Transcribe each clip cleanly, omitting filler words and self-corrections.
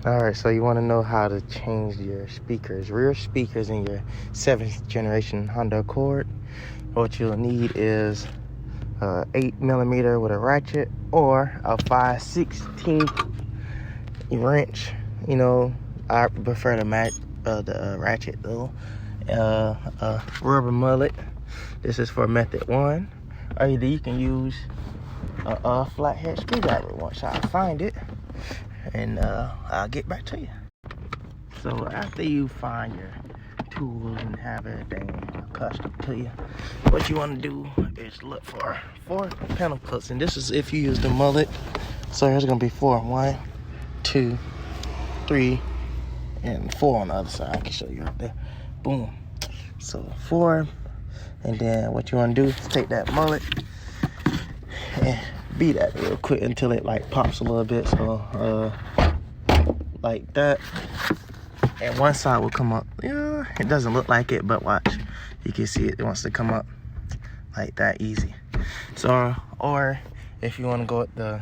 Alright, so you want to know how to change your speakers, rear speakers in your 7th generation Honda Accord. What you'll need is 8mm with a ratchet or a 5/16 wrench. You know, I prefer the ratchet though. A rubber mullet. This is for method 1. Or either you can use a flathead screwdriver once I find it, and I'll get back to you. So after you find your tools and have everything accustomed to you, what you want to do is look for 4 panel clips, and this is if you use the mullet. So there's gonna be 4. 1, 2, 3, and 4 on the other side. I can show you right there. Boom. So 4, and then what you want to do is take that mullet and beat that real quick until it like pops a little bit. So like that, and one side will come up. Yeah, it doesn't look like it, but watch, you can see it wants to come up like that, easy. So, or if you want to go with the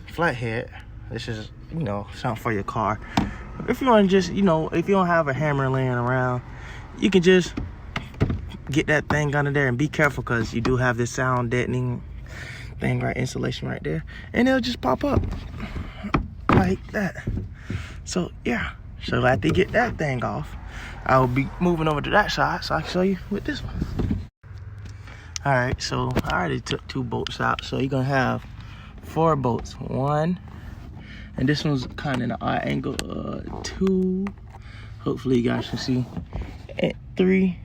flathead, this is, you know, something for your car. If you want to just, you know, if you don't have a hammer laying around, you can just get that thing under there, and be careful because you do have this sound deadening thing, right, insulation right there, and it'll just pop up like that. So yeah, so after you get that thing off, I will be moving over to that side so I can show you with this one. All right, so I already took 2 bolts out, so you're gonna have 4 bolts. 1, and this one's kind of in an odd angle. 2, hopefully you guys can see. And 3,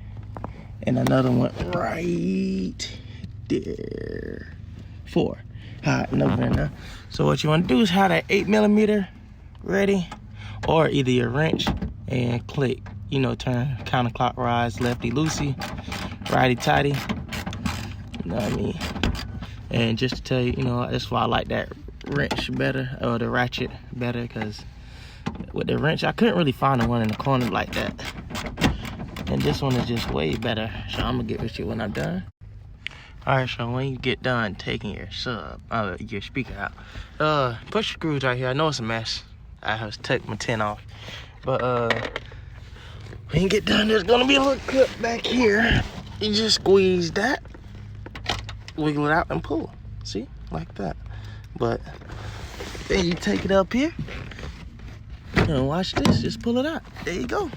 and another one right there. 4. Hot, no now. So what you want to do is have that 8mm ready, or either your wrench and click, you know, turn counterclockwise, lefty loosey, righty tighty. You know what I mean? And just to tell you, you know, that's why I like that wrench better, or the ratchet better, because with the wrench I couldn't really find the one in the corner like that, and this one is just way better. So I'm gonna get with you when I'm done. Alright, so when you get done taking your speaker out, push screws right here. I know it's a mess. I have to take my tin off, but when you get done, there's gonna be a little clip back here. You just squeeze that, wiggle it out, and pull. See, like that. But then you take it up here, and watch this. Just pull it out. There you go.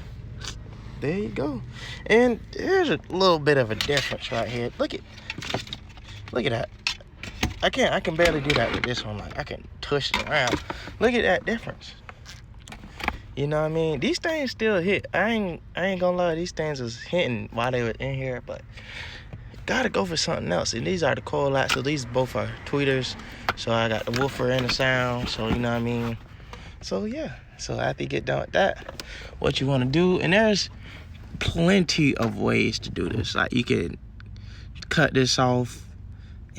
There you go. And there's a little bit of a difference right here. Look at that. I can barely do that with this one. Like, I can twist it around. Look at that difference. You know what I mean? These things still hit. I ain't gonna lie, these things was hitting while they were in here, but gotta go for something else. And these are the coil lats, so these both are tweeters. So I got the woofer and the sound, so you know what I mean? So yeah. So after you get done with that, what you wanna do, and there's plenty of ways to do this. Like, you can cut this off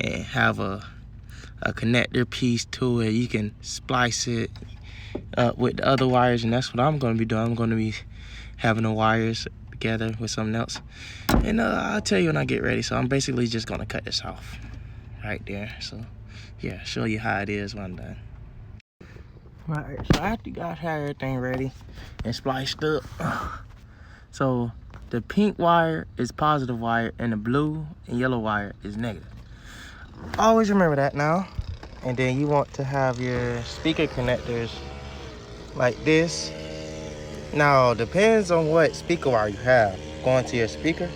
and have a connector piece to it. You can splice it with the other wires, and that's what I'm going to be doing. I'm going to be having the wires together with something else, and I'll tell you when I get ready. So I'm basically just going to cut this off right there. So yeah, show you how it is when I'm done. All right, so after you guys have everything ready and spliced up, so the pink wire is positive wire, and the blue and yellow wire is negative. Always remember that now. And then you want to have your speaker connectors like this. Now, depends on what speaker wire you have going to your speaker.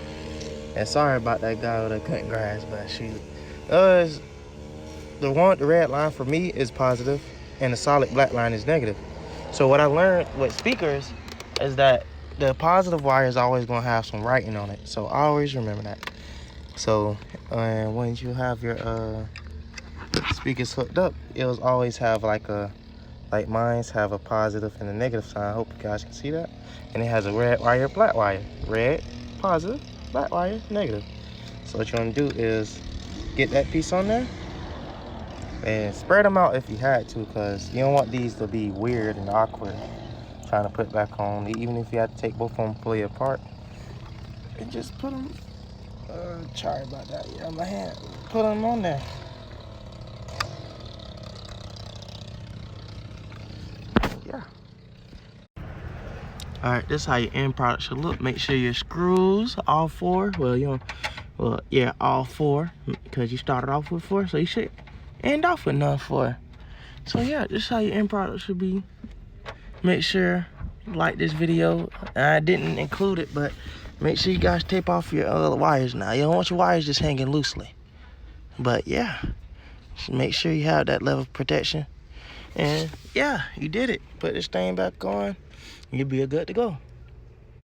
And sorry about that guy with the cutting grass, but shoot. The red line for me is positive, and the solid black line is negative. So what I learned with speakers is that the positive wire is always going to have some writing on it. So always remember that. So when you have your speakers hooked up, it'll always have like mine's have a positive and a negative sign. I hope you guys can see that. And it has a red wire, black wire. Red, positive, black wire, negative. So what you want to do is get that piece on there and spread them out if you had to, because you don't want these to be weird and awkward trying to put back on, even if you have to take both of them fully apart. And just put them, sorry about that, yeah, my hand, put them on there. Yeah, All right, this is how your end product should look. Make sure your screws, all four, yeah, all four, because you started off with 4, so you should end off with none 4. So yeah, this is how your end product should be. Make sure you like this video. I didn't include it, but make sure you guys tape off your wires now. You don't want your wires just hanging loosely. But yeah, just make sure you have that level of protection. And yeah, you did it. Put this thing back on, you'll be good to go.